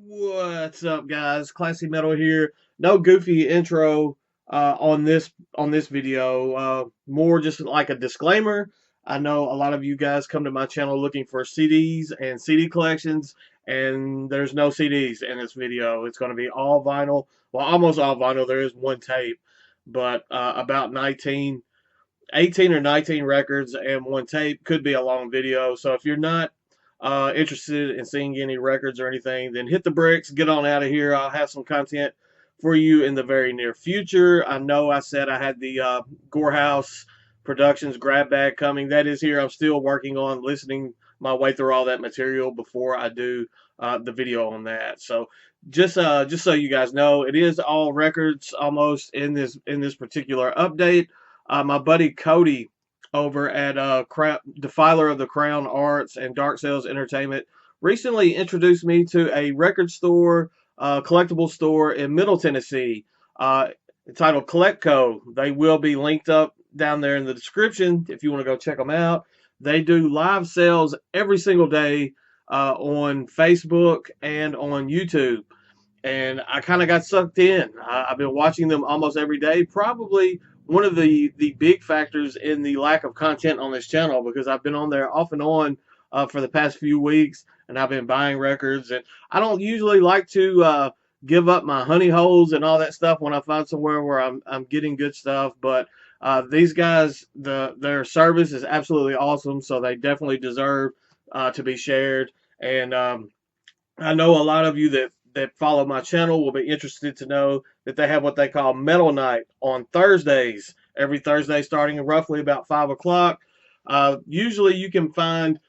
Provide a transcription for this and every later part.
What's up, guys? Classy Metal here. No goofy intro on this video. More just like a disclaimer. I know a lot of you guys come to my channel looking for CDs and CD collections, and there's no CDs in this video. It's going to be all vinyl. Well, almost all vinyl. There is one tape, but about 18 or 19 records and one tape. Could be a long video. So if you're not interested in seeing any records or anything, then hit the bricks, get on out of here. I'll have some content for you in the very near future. I know I said I had the Gorehouse Productions grab bag coming. That is here. I'm still working on listening my way through all that material before I do the video on that. So just so you guys know, it is all records almost in this particular update. My buddy Cody over at Defiler of the Crown Arts and Dark Sales Entertainment recently introduced me to a record store, collectible store in Middle Tennessee, entitled Collectco. They will be linked up down there in the description if you want to go check them out. They do live sales every single day on Facebook and on YouTube. And I kind of got sucked in. I've been watching them almost every day, probably one of the big factors in the lack of content on this channel, because I've been on there off and on for the past few weeks, and I've been buying records. And I don't usually like to give up my honey holes and all that stuff when I find somewhere where I'm getting good stuff. But these guys, their service is absolutely awesome, so they definitely deserve to be shared. And I know a lot of you that follow my channel will be interested to know that they have what they call Metal Night on Thursdays, every Thursday starting roughly about 5 o'clock. Usually you can find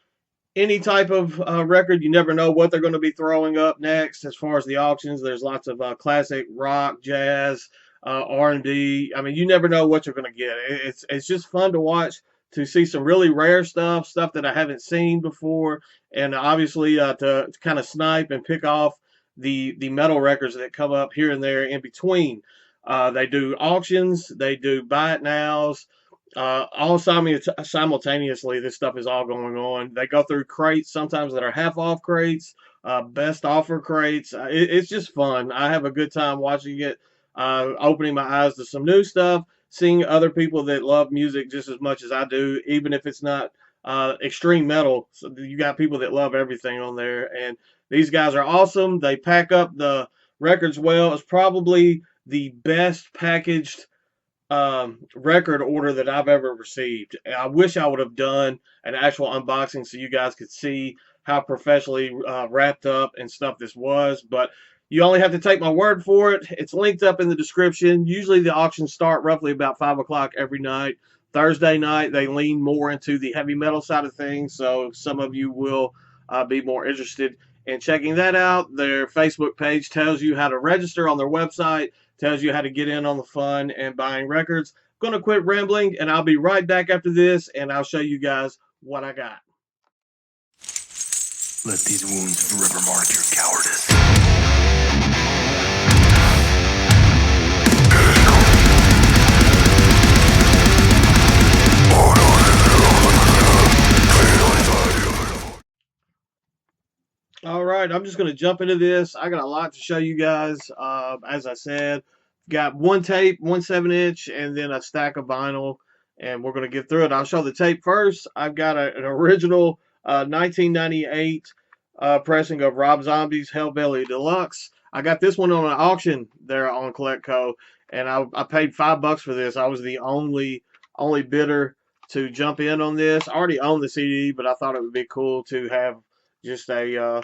any type of record. You never know what they're going to be throwing up next as far as the auctions. There's lots of classic rock, jazz, R&B. I mean, you never know what you're going to get. It's just fun to watch, to see some really rare stuff that I haven't seen before, and obviously to kind of snipe and pick off the metal records that come up here and there in between. They do auctions, they do buy it nows, all simultaneously. This stuff is all going on. They go through crates sometimes that are half off crates, best offer crates. It's just fun. I have a good time watching it, opening my eyes to some new stuff, seeing other people that love music just as much as I do, even if it's not extreme metal. So you got people that love everything on there, and these guys are awesome. They pack up the records well. It's probably the best packaged record order that I've ever received. I wish I would have done an actual unboxing so you guys could see how professionally wrapped up and stuff this was, but you only have to take my word for it. It's linked up in the description. Usually the auctions start roughly about 5 o'clock every night. Thursday night, they lean more into the heavy metal side of things, so some of you will be more interested in checking that out. Their Facebook page tells you how to register on their website, tells you how to get in on the fun and buying records. I'm going to quit rambling, and I'll be right back after this, and I'll show you guys what I got. Let these wounds forever mark your cowardice. All right, I'm just going to jump into this. I got a lot to show you guys. As I said, got one tape, one 7-inch, and then a stack of vinyl, and we're going to get through it. I'll show the tape first. I've got an original 1998 pressing of Rob Zombie's Hellbelly Deluxe. I got this one on an auction there on Collectco, and I paid $5 for this. I was the only bidder to jump in on this. I already own the CD, but I thought it would be cool to have just a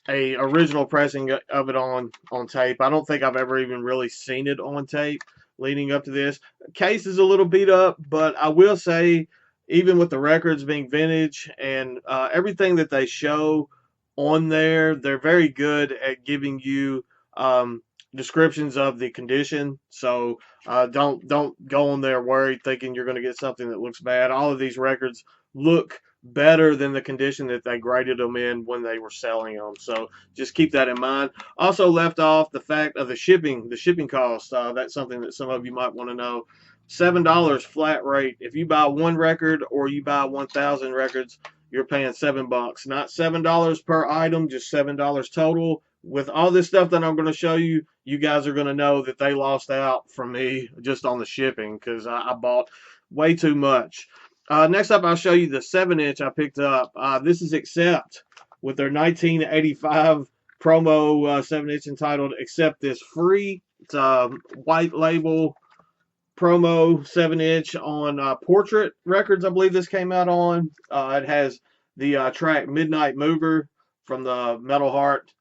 original pressing of it on tape. I don't think I've ever even really seen it on tape leading up to this. Case is a little beat up, but I will say, even with the records being vintage and everything that they show on there, they're very good at giving you descriptions of the condition. So don't go on there worried thinking you're going to get something that looks bad. All of these records look better than the condition that they graded them in when they were selling them. So just keep that in mind. Also left off the fact of the shipping cost. That's something that some of you might want to know. $7 flat rate. If you buy one record or you buy 1,000 records, you're paying $7. Not $7 per item, just $7 total. With all this stuff that I'm going to show you, you guys are going to know that they lost out from me just on the shipping because I bought way too much. Next up, I'll show you the 7-inch I picked up. This is Accept with their 1985 promo 7-inch entitled Accept This Free. It's a white label promo 7-inch on Portrait Records, I believe this came out on. It has the track Midnight Mover from the Metal Heart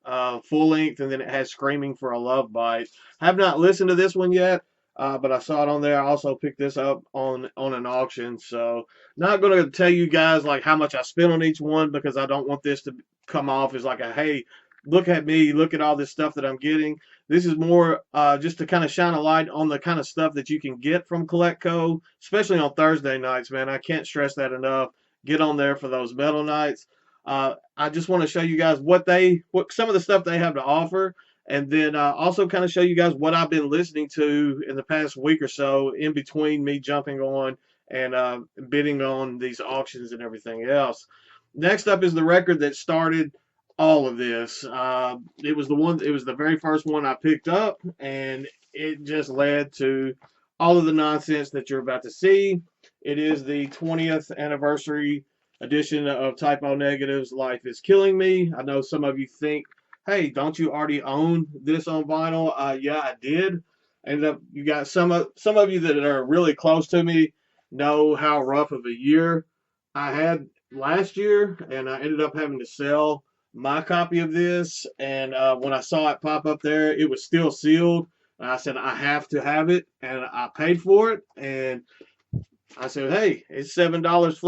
full length, and then it has Screaming for a Love Bite. I have not listened to this one yet, but I saw it on there. I also picked this up on an auction, so not going to tell you guys like how much I spent on each one because I don't want this to come off as like a, hey, look at me, look at all this stuff that I'm getting. This is more just to kind of shine a light on the kind of stuff that you can get from Collectco, especially on Thursday nights, man. I can't stress that enough. Get on there for those metal nights. I just want to show you guys what some of the stuff they have to offer, and then also kind of show you guys what I've been listening to in the past week or so in between me jumping on and bidding on these auctions and everything else. Next up is the record that started all of this. It was the very first one I picked up, and it just led to all of the nonsense that you're about to see. It is the 20th anniversary edition of Typo Negative's Life is Killing Me. I know some of you think, hey, don't you already own this on vinyl? Yeah, I did. Ended up, you got some of you that are really close to me know how rough of a year I had last year, and I ended up having to sell my copy of this. And when I saw it pop up there, it was still sealed. And I said, I have to have it, and I paid for it. And I said, hey, it's $7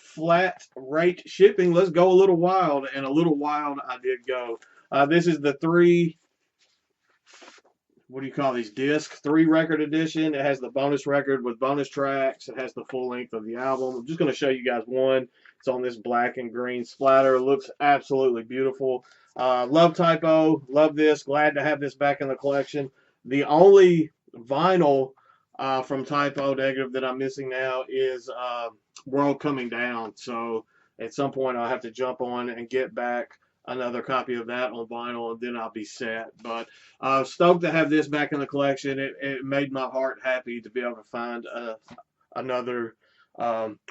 flat rate shipping. Let's go a little wild, and a little wild I did go. This is the what do you call these disc 3 record edition. It has the bonus record with bonus tracks. It has the full length of the album. I'm just going to show you guys one. It's on this black and green splatter. It looks absolutely beautiful. Love Typo. Love this. Glad to have this back in the collection. The only vinyl from Typo Negative that I'm missing now is World Coming Down. So at some point I'll have to jump on and get back another copy of that on vinyl, and then I'll be set. But stoked to have this back in the collection. It made my heart happy to be able to find another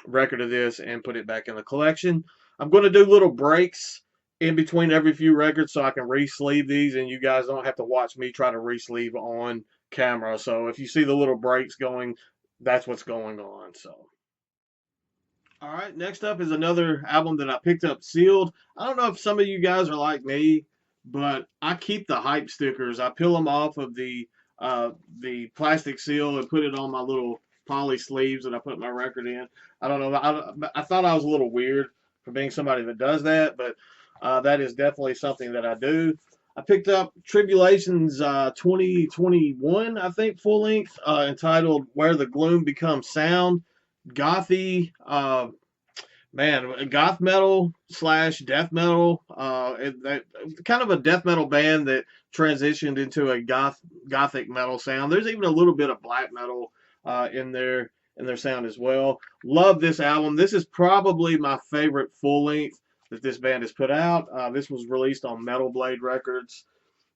record of this and put it back in the collection. I'm going to do little breaks in between every few records so I can re-sleeve these, and you guys don't have to watch me try to re-sleeve on camera. So if you see the little breaks going, that's what's going on. So all right, next up is another album that I picked up sealed. I don't know if some of you guys are like me, but I keep the hype stickers. I peel them off of the plastic seal and put it on my little poly sleeves that I put my record in. I don't know. I thought I was a little weird for being somebody that does that, but that is definitely something that I do. I picked up Tribulation's 2021, I think, full length, entitled Where the Gloom Becomes Sound. Gothy, man, goth metal slash death metal. Kind of a death metal band that transitioned into a gothic metal sound. There's even a little bit of black metal in their sound as well. Love this album. This is probably my favorite full length that this band has put out. This was released on Metal Blade Records,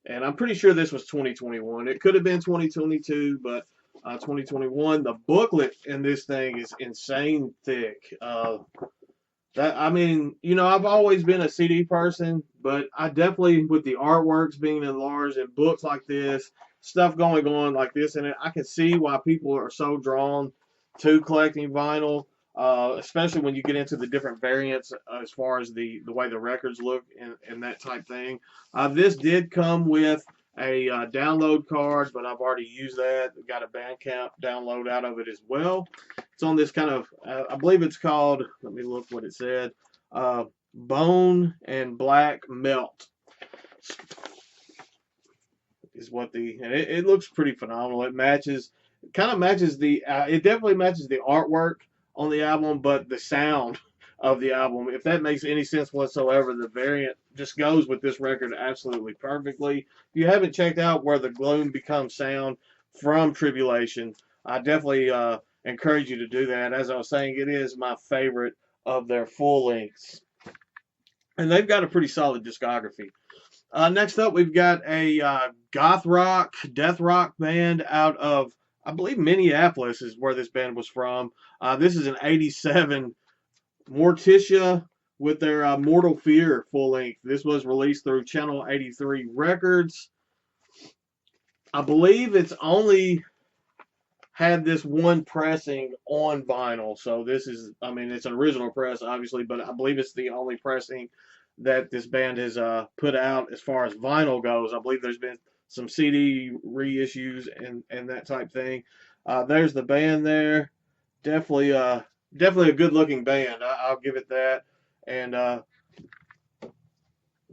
and I'm pretty sure this was 2021. It could have been 2022, but 2021. The booklet in this thing is insane thick. I mean, you know, I've always been a CD person, but I definitely, with the artworks being enlarged and books like this, stuff going on like this, and I can see why people are so drawn to collecting vinyl, especially when you get into the different variants as far as the way the records look and that type thing. This did come with a download card, but I've already used that. Got a Bandcamp download out of it as well. It's on this kind of, I believe it's called, let me look what it said, Bone and Black Melt is what and it looks pretty phenomenal. It kind of matches it definitely matches the artwork on the album, but the sound of the album, if that makes any sense whatsoever, the variant just goes with this record absolutely perfectly. If you haven't checked out Where the Gloom Becomes Sound from Tribulation, I definitely encourage you to do that. As I was saying, it is my favorite of their full lengths. And they've got a pretty solid discography. Next up, we've got a goth rock, death rock band out of, I believe, Minneapolis is where this band was from. This is an 87 Morticia with their Mortal Fear full length. This was released through Channel 83 Records. I believe it's only had this one pressing on vinyl. So this is, I mean, it's an original press, obviously, but I believe it's the only pressing that this band has put out as far as vinyl goes. I believe there's been some CD reissues and that type thing. There's the band there. Definitely a good looking band. I'll give it that. And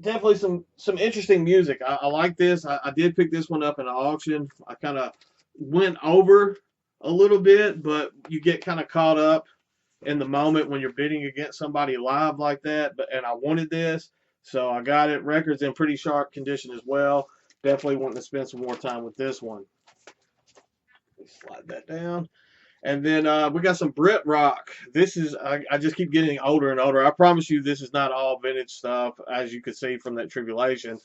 definitely some interesting music. I like this. I did pick this one up in an auction. I kind of went over a little bit, but you get kind of caught up in the moment when you're bidding against somebody live like that. And I wanted this, so I got it. Record's in pretty sharp condition as well. Definitely wanting to spend some more time with this one. Slide that down. And then we got some Brit rock. This is, I just keep getting older and older. I promise you this is not all vintage stuff, as you can see from that Tribulation.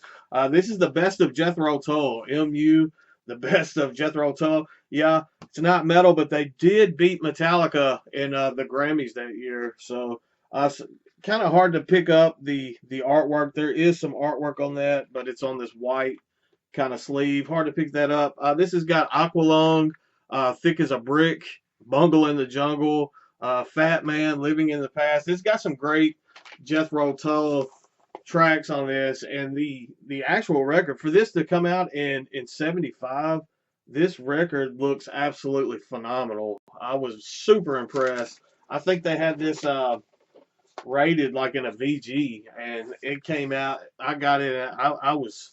This is the best of Jethro Tull. MU, the best of Jethro Tull. Yeah, it's not metal, but they did beat Metallica in the Grammys that year. So kind of hard to pick up the artwork. There is some artwork on that, but it's on this white kind of sleeve. Hard to pick that up. This has got Aqualung, Thick as a Brick, Bungle in the Jungle, Fat Man, Living in the Past. It's got some great Jethro Tull tracks on this, and the actual record for this to come out in 75, this record looks absolutely phenomenal. I was super impressed. I think they had this rated like in a VG, and it came out. I got it. I was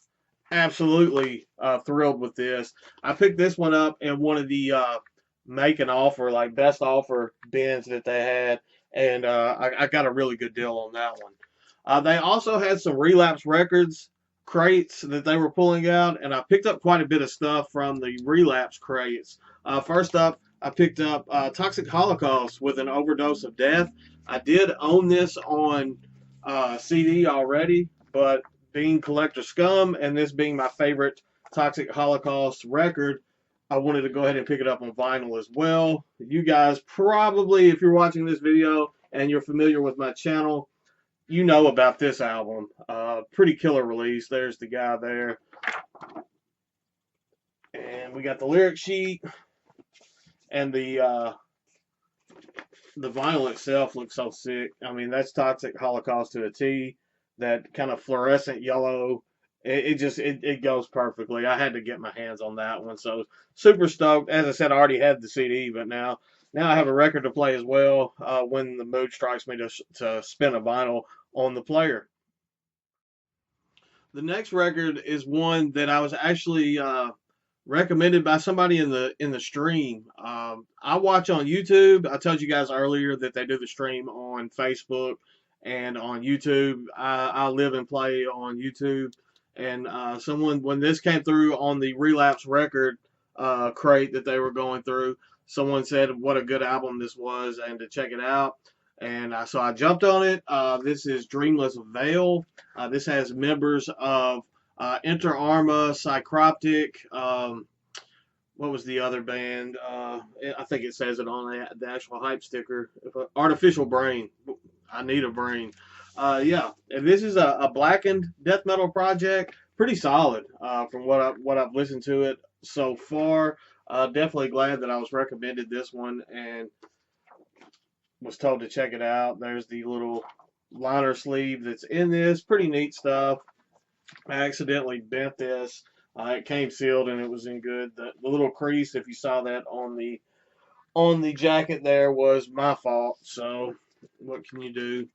absolutely thrilled with this. I picked this one up in one of the make an offer, like best offer bins that they had, and I got a really good deal on that one. They also had some Relapse Records crates that they were pulling out, and I picked up quite a bit of stuff from the Relapse crates. First up, I picked up Toxic Holocaust with an Overdose of Death. I did own this on CD already, but being collector scum and this being my favorite Toxic Holocaust record, I wanted to go ahead and pick it up on vinyl as well. You guys probably, if you're watching this video and you're familiar with my channel, you know about this album. Pretty killer release. There's the guy there. And we got the lyric sheet. And the vinyl itself looks so sick. I mean, that's Toxic Holocaust to a T. That kind of fluorescent yellow. It goes perfectly. I had to get my hands on that one. So super stoked. As I said, I already had the CD, but now I have a record to play as well when the mood strikes me to spin a vinyl on the player. The next record is one that I was actually recommended by somebody in the stream. I watch on YouTube. I told you guys earlier that they do the stream on Facebook and on YouTube. I live and play on YouTube. And someone, when this came through on the Relapse record crate that they were going through, someone said what a good album this was and to check it out. And so I jumped on it. This is Dreamless Veil. This has members of Inter Arma, Psychroptic. What was the other band? I think it says it on the actual hype sticker. Artificial Brain. I Need a Brain. Yeah, and this is a blackened death metal project. Pretty solid from what I've listened to it so far. Definitely glad that I was recommended this one and was told to check it out. There's the little liner sleeve that's in this. Pretty neat stuff. I accidentally bent this. It came sealed and it was in good. The little crease, if you saw that on the jacket there, was my fault. So what can you do?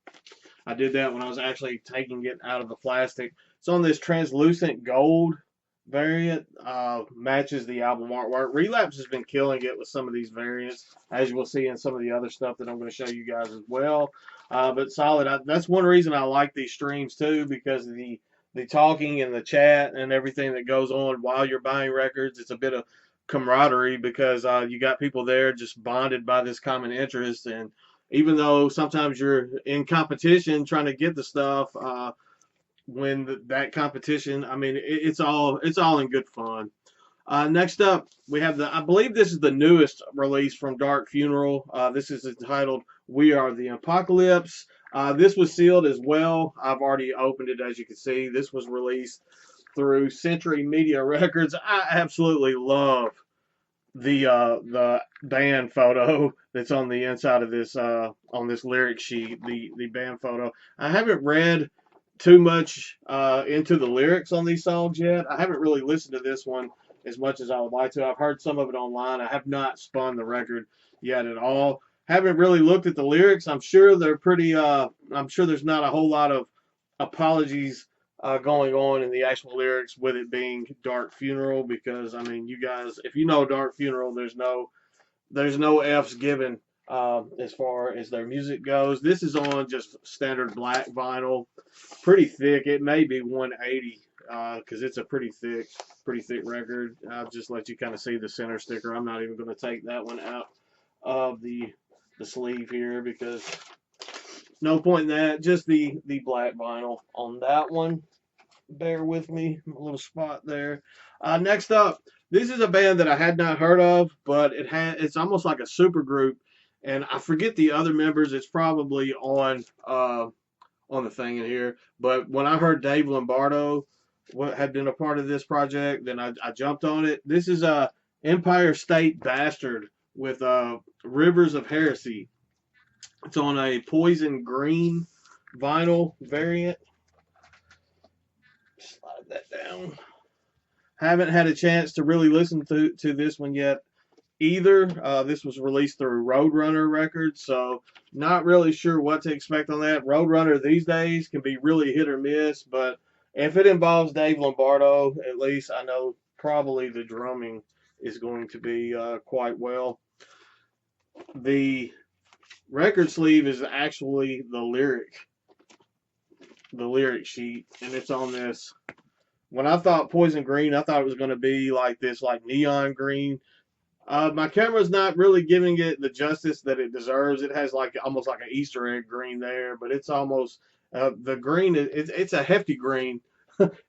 I did that when I was actually taking it out of the plastic. It's on this translucent gold variant. Matches the album artwork. Relapse has been killing it with some of these variants, as you will see in some of the other stuff that I'm going to show you guys as well. But solid. That's one reason I like these streams too, because of the talking and the chat and everything that goes on while you're buying records. It's a bit of camaraderie because you got people there just bonded by this common interest, and even though sometimes you're in competition trying to get the stuff, when that competition, I mean, it's all in good fun. Next up, we have I believe this is the newest release from Dark Funeral. This is entitled "We Are the Apocalypse." This was sealed as well. I've already opened it, as you can see. This was released through Century Media Records. I absolutely love the band photo that's on the inside of this on this lyric sheet. The band photo. I haven't read too much into the lyrics on these songs yet. I haven't really listened to this one as much as I would like to. I've heard some of it online. I have not spun the record yet at all. Haven't really looked at the lyrics. I'm sure they're pretty. I'm sure there's not a whole lot of apologies going on in the actual lyrics with it being Dark Funeral, because I mean, you guys, if you know Dark Funeral, there's no F's given as far as their music goes. This is on just standard black vinyl, pretty thick. It may be 180 because it's a pretty thick record. I'll just let you kind of see the center sticker. I'm not even going to take that one out of the sleeve here because no point in that. Just the black vinyl on that one. Bear with me, a little spot there. Next up, this is a band that I had not heard of, but it's almost like a super group, and I forget the other members. It's probably on the thing in here. But when I heard Dave Lombardo had been a part of this project, then I jumped on it. This is a Empire State Bastard with Rivers of Heresy. It's on a Poison Green vinyl variant. Slide that down. Haven't had a chance to really listen to this one yet either. This was released through Roadrunner Records, so not really sure what to expect on that. Roadrunner these days can be really hit or miss, but if it involves Dave Lombardo, at least I know probably the drumming is going to be quite well. The record sleeve is actually the lyric sheet, and it's on this. When I thought Poison Green, I thought it was going to be like this, like neon green. My camera's not really giving it the justice that it deserves. It has like almost like an Easter egg green there, but it's almost the green. It's a hefty green.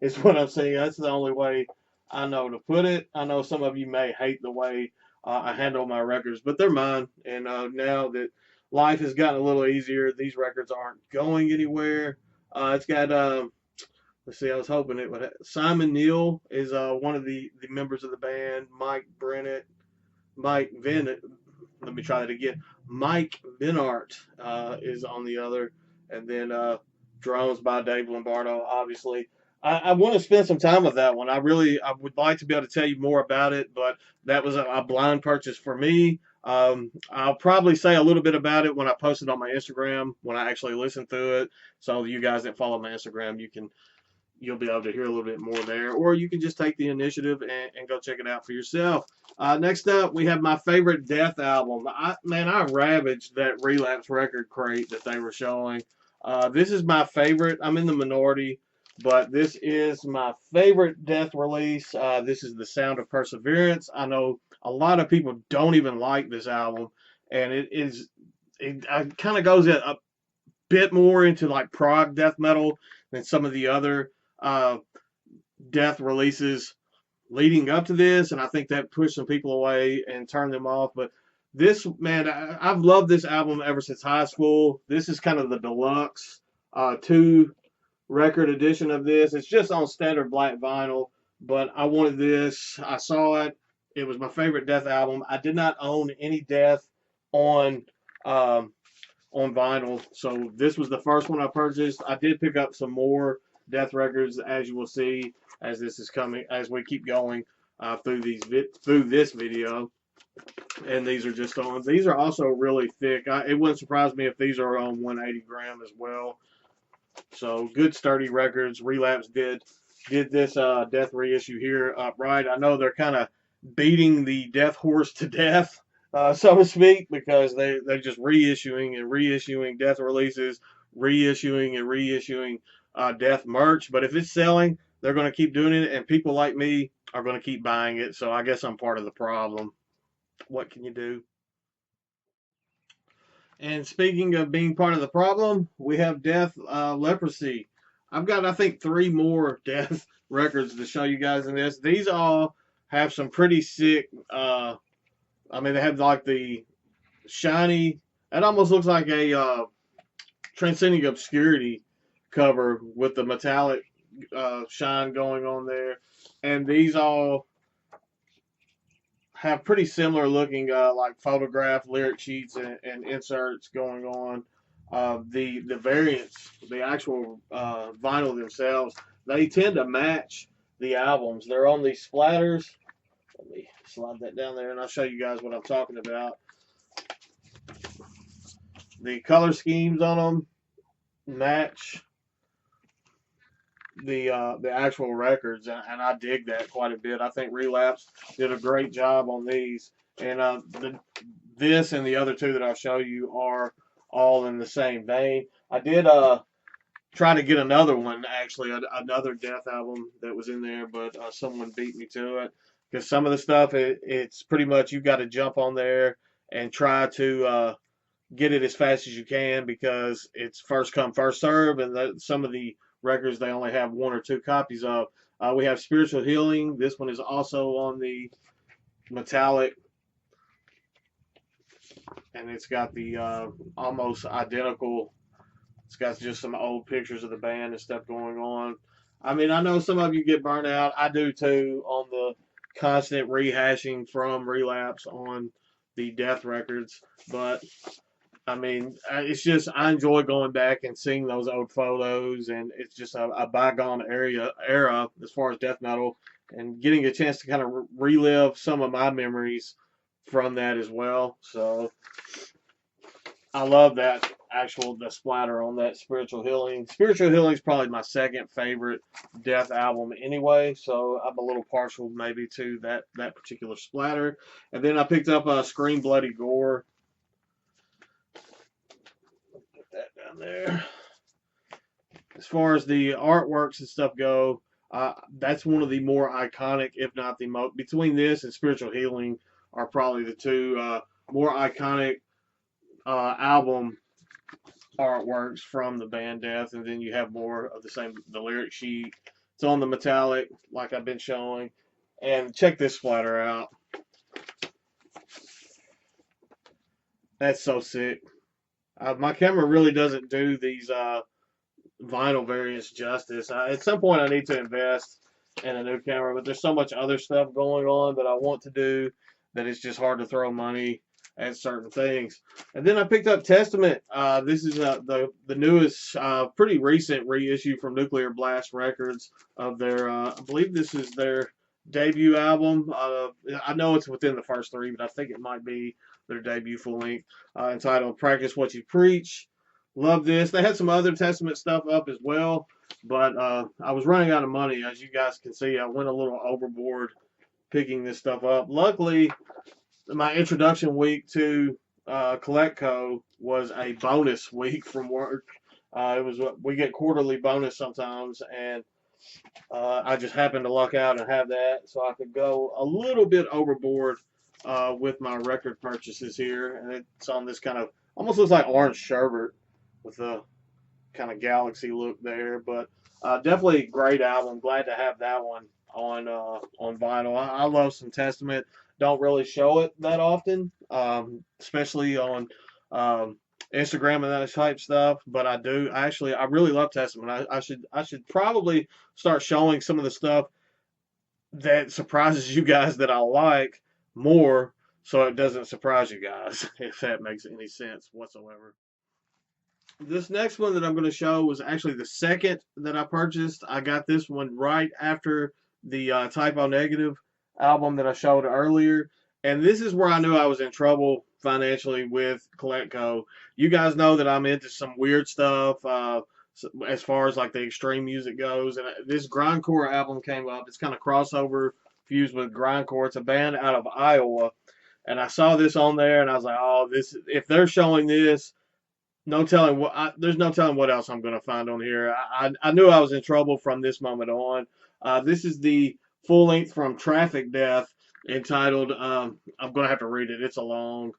Is what I'm saying. That's the only way I know to put it. I know some of you may hate the way I handle my records, but they're mine. And now that life has gotten a little easier, these records aren't going anywhere. It's got let's see. I was hoping it would. Simon Neil is one of the members of the band. Mike Vin. Let me try that again. Mike Vinart is on the other, and then drums by Dave Lombardo. Obviously, I want to spend some time with that one. I would like to be able to tell you more about it, but that was a blind purchase for me. I'll probably say a little bit about it when I post it on my Instagram when I actually listen to it. So you guys that follow my Instagram, you'll be able to hear a little bit more there, or you can just take the initiative and go check it out for yourself. Next up, we have my favorite Death album. I ravaged that Relapse record crate that they were showing. This is my favorite. I'm in the minority, but this is my favorite Death release. This is The Sound of Perseverance. I know a lot of people don't even like this album, and it kind of goes a bit more into like prog death metal than some of the other uh, Death releases leading up to this, and I think that pushed some people away and turned them off. But this, man, I've loved this album ever since high school. This is kind of the deluxe two record edition of this. It's just on standard black vinyl, but I wanted this. I saw it. It was my favorite Death album. I did not own any Death on um, on vinyl. So this was the first one I purchased. I did pick up some more Death records, as you will see, as this is coming, as we keep going through this video. And these are just on. These are also really thick. It wouldn't surprise me if these are on 180 gram as well. So good sturdy records. Relapse did this Death reissue here upright. I know they're kind of beating the Death horse to death, so to speak, because they're just reissuing and reissuing Death releases, reissuing and reissuing Death merch. But if it's selling, they're going to keep doing it, and people like me are going to keep buying it. So I guess I'm part of the problem. What can you do? And speaking of being part of the problem, we have Death Leprosy. I've got, I think, three more Death records to show you guys in this. These all have some pretty sick. I mean, they have like the shiny. It almost looks like a Transcending Obscurity cover with the metallic shine going on there. And these all have pretty similar looking like photograph lyric sheets and inserts going on. The variants, the actual vinyl themselves, they tend to match the albums. They're on these splatters. Let me slide that down there, and I'll show you guys what I'm talking about. The color schemes on them match the actual records, and I dig that quite a bit. I think Relapse did a great job on these, and this and the other two that I'll show you are all in the same vein. I did try to get another one, actually, another Death album that was in there, but someone beat me to it because some of the stuff it's pretty much you've got to jump on there and try to get it as fast as you can because it's first come first serve, and some of the records they only have one or two copies of. We have Spiritual Healing. This one is also on the metallic, and it's got the almost identical. It's got just some old pictures of the band and stuff going on. I mean, I know some of you get burnt out. I do too on the constant rehashing from Relapse on the Death records, but I mean, it's just I enjoy going back and seeing those old photos, and it's just a bygone era as far as death metal, and getting a chance to kind of relive some of my memories from that as well. So I love that the splatter on that Spiritual Healing. Spiritual Healing is probably my second favorite Death album anyway, so I'm a little partial maybe to that particular splatter. And then I picked up Scream Bloody Gore. That down there. As far as the artworks and stuff go, that's one of the more iconic, if not the most. Between this and Spiritual Healing are probably the two more iconic album artworks from the band Death, and then you have more of the lyric sheet. It's on the metallic, like I've been showing. And check this splatter out. That's so sick. My camera really doesn't do these vinyl variants justice. At some point, I need to invest in a new camera, but there's so much other stuff going on that I want to do that it's just hard to throw money at certain things. And then I picked up Testament. This is the newest, pretty recent reissue from Nuclear Blast Records of their, I believe this is their debut album. I know it's within the first three, but I think it might be their debut full length, entitled Practice What You Preach. Love this. They had some other Testament stuff up as well, but I was running out of money. As you guys can see, I went a little overboard picking this stuff up. Luckily, my introduction week to CollectCo was a bonus week from work. We get quarterly bonus sometimes, and I just happened to luck out and have that, so I could go a little bit overboard with my record purchases here. And it's on this kind of almost looks like orange sherbet with a kind of galaxy look there, but definitely a great album. Glad to have that one on vinyl. I love some Testament. Don't really show it that often, especially on Instagram and that type stuff. But I do actually. I really love Testament. I should probably start showing some of the stuff that surprises you guys that I like more, so it doesn't surprise you guys, if that makes any sense whatsoever. This next one that I'm going to show was actually the second that I purchased. I got this one right after the Typo Negative album that I showed earlier. And this is where I knew I was in trouble financially with CollectCo. You guys know that I'm into some weird stuff as far as like the extreme music goes. And this grindcore album came up. It's kind of crossover fused with grindcore. It's a band out of Iowa. And I saw this on there and I was like, oh, if they're showing this, no telling there's no telling what else I'm going to find on here. I knew I was in trouble from this moment on. This is the full length from Traffic Death entitled, I'm going to have to read it. It's a long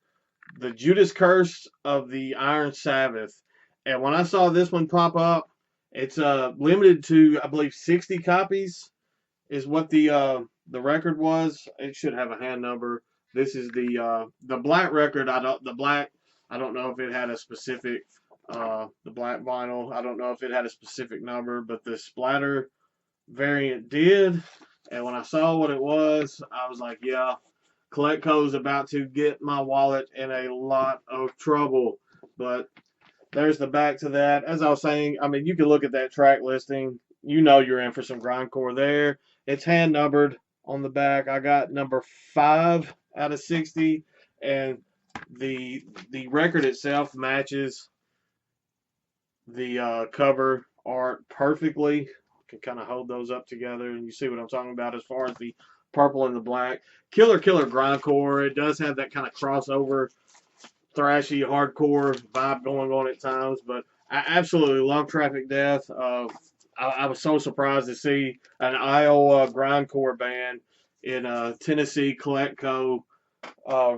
the Judas Curse of the Iron Sabbath. And when I saw this one pop up, it's limited to, I believe, 60 copies is what the record was. It should have a hand number. This is the black record. I don't know if it had a specific the black vinyl. I don't know if it had a specific number, but the splatter variant did. And when I saw what it was, I was like, yeah, Coleco's about to get my wallet in a lot of trouble. But there's the back to that. As I was saying, I mean, you can look at that track listing. You know you're in for some grindcore there. It's hand numbered on the back. I got number 5 out of 60, and the record itself matches the cover art perfectly. Can kind of hold those up together, and you see what I'm talking about as far as the purple and the black. Killer grindcore. It does have that kind of crossover, thrashy, hardcore vibe going on at times, but I absolutely love Traffic Death. I was so surprised to see an Iowa grindcore band in Tennessee Coletco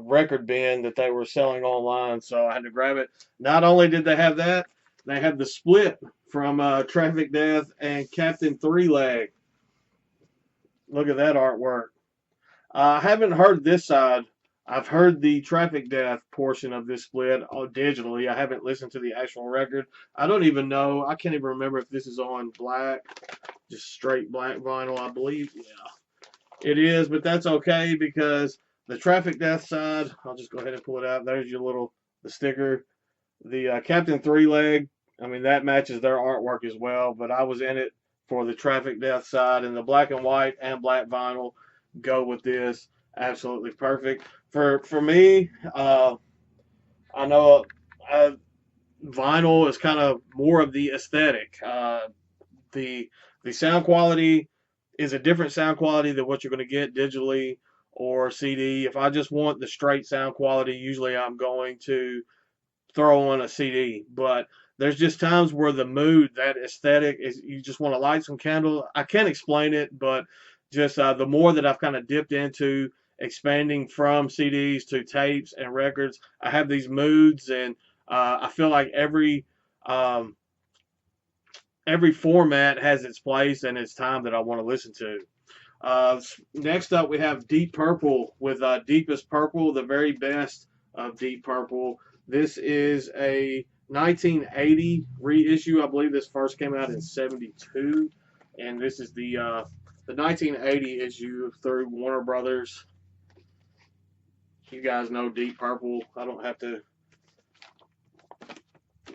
record bin that they were selling online, so I had to grab it. Not only did they have that, they had the split from Traffic Death and Captain Three Leg. Look at that artwork. I haven't heard this side. I've heard the Traffic Death portion of this split digitally. I haven't listened to the actual record. I don't even know. I can't even remember if this is on black, just straight black vinyl, I believe. Yeah, it is, but that's okay because the Traffic Death side, I'll just go ahead and pull it out. There's your the sticker. The Captain Three Leg, I mean, that matches their artwork as well, but I was in it for the Traffic Death side, and the black and white and black vinyl go with this. Absolutely perfect. For me, I know vinyl is kind of more of the aesthetic. The the sound quality is a different sound quality than what you're going to get digitally or CD. If I just want the straight sound quality, usually I'm going to throw on a CD. But there's just times where the mood, that aesthetic, is you just want to light some candle. I can't explain it, but just the more that I've kind of dipped into expanding from CDs to tapes and records, I have these moods, and I feel like um, every format has its place and its time that I want to listen to. Next up, we have Deep Purple with Deepest Purple, the very best of Deep Purple. This is a 1980 reissue. I believe this first came out in '72, and this is the 1980 issue through Warner Brothers. You guys know Deep Purple. I don't have to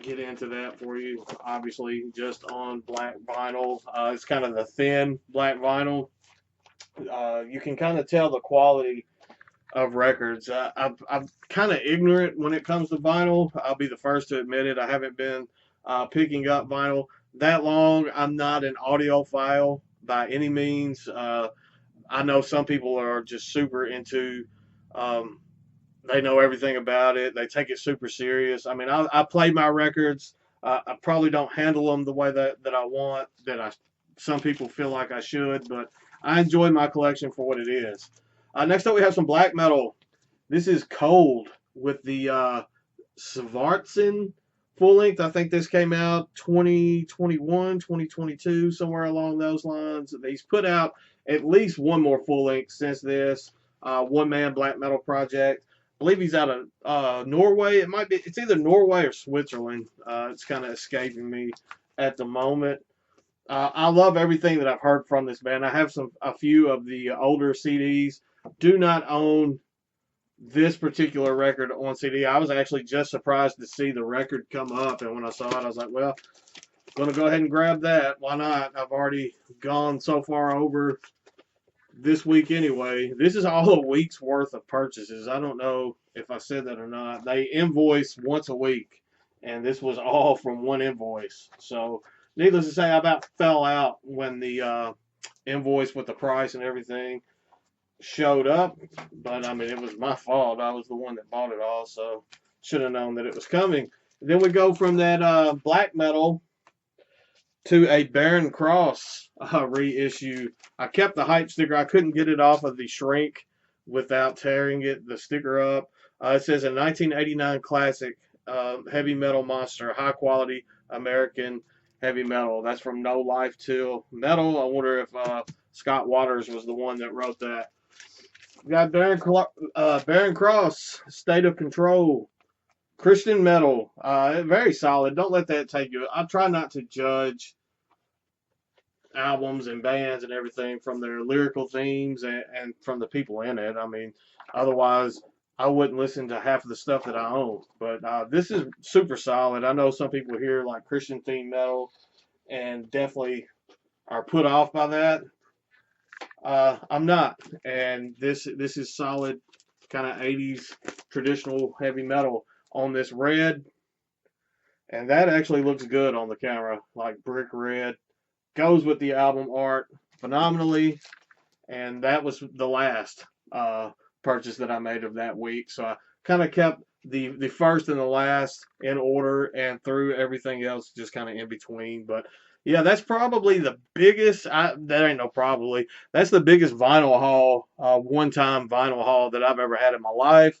get into that for you. Obviously, just on black vinyl. It's kind of the thin black vinyl. You can kind of tell the quality of records. I'm kind of ignorant when it comes to vinyl. I'll be the first to admit it. I haven't been picking up vinyl that long. I'm not an audiophile by any means. I know some people are just super into. They know everything about it. They take it super serious. I mean, I play my records. I probably don't handle them the way that I want. Some people feel like I should, but I enjoy my collection for what it is. Next up, we have some black metal. This is Cold with the Svartsen full length. I think this came out 2021, 2022, somewhere along those lines. He's put out at least one more full length since this. One man black metal project. I believe he's out of Norway. It's either Norway or Switzerland. It's kind of escaping me at the moment. I love everything that I've heard from this band. I have a few of the older CDs. Do not own this particular record on CD. I was actually just surprised to see the record come up, and when I saw it, I was like, well, I'm going to go ahead and grab that. Why not? I've already gone so far over this week anyway. This is all a week's worth of purchases. I don't know if I said that or not. They invoice once a week, and this was all from one invoice. So needless to say, I about fell out when the invoice with the price and everything showed up. But I mean, it was my fault. I was the one that bought it all, so should have known that it was coming. Then we go from that black metal to a Barren Cross reissue. I kept the hype sticker. I couldn't get it off of the shrink without tearing the sticker up. It says a 1989 classic heavy metal monster, high quality American heavy metal. That's from No Life Till Metal. I wonder if Scott Waters was the one that wrote that. We got Baron Cross, State of Control. Christian metal, very solid. Don't let that take you. I try not to judge albums and bands and everything from their lyrical themes and from the people in it. I mean, otherwise, I wouldn't listen to half of the stuff that I own. But this is super solid. I know some people here like Christian theme metal and definitely are put off by that. I'm not, and this is solid, kind of 80s traditional heavy metal on this red, and that actually looks good on the camera, like brick red. Goes with the album art phenomenally, and that was the last purchase that I made of that week. So I kind of kept the first and the last in order, and threw everything else just kind of in between. But yeah, that's probably the biggest. That ain't no probably. That's the biggest vinyl haul, one-time vinyl haul that I've ever had in my life.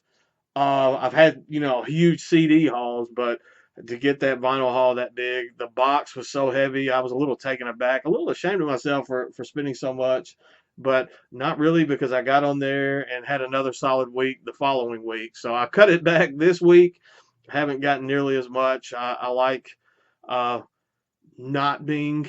I've had, huge CD hauls, but to get that vinyl haul that big, the box was so heavy. I was a little taken aback, a little ashamed of myself for spending so much, but not really, because I got on there and had another solid week the following week. So I cut it back this week. Haven't gotten nearly as much. I like uh, not being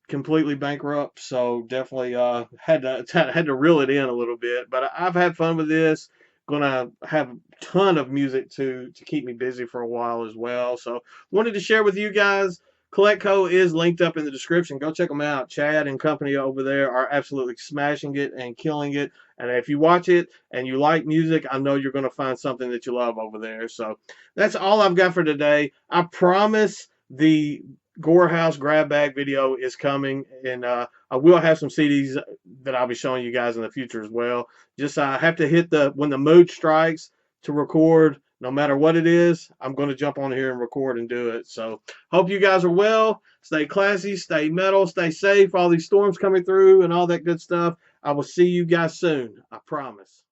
completely bankrupt, so definitely had to reel it in a little bit. But I've had fun with this. Gonna have a ton of music to keep me busy for a while as well. So wanted to share with you guys. Collectco is linked up in the description. Go check them out. Chad and company over there are absolutely smashing it and killing it. And if you watch it and you like music, I know you're going to find something that you love over there. So that's all I've got for today. I promise the Gore House grab bag video is coming, and I will have some CDs that I'll be showing you guys in the future as well. Just I have to hit when the mood strikes to record. No matter what it is, I'm going to jump on here and record and do it. So hope you guys are well. Stay classy, stay metal, stay safe. All these storms coming through and all that good stuff. I will see you guys soon. I promise.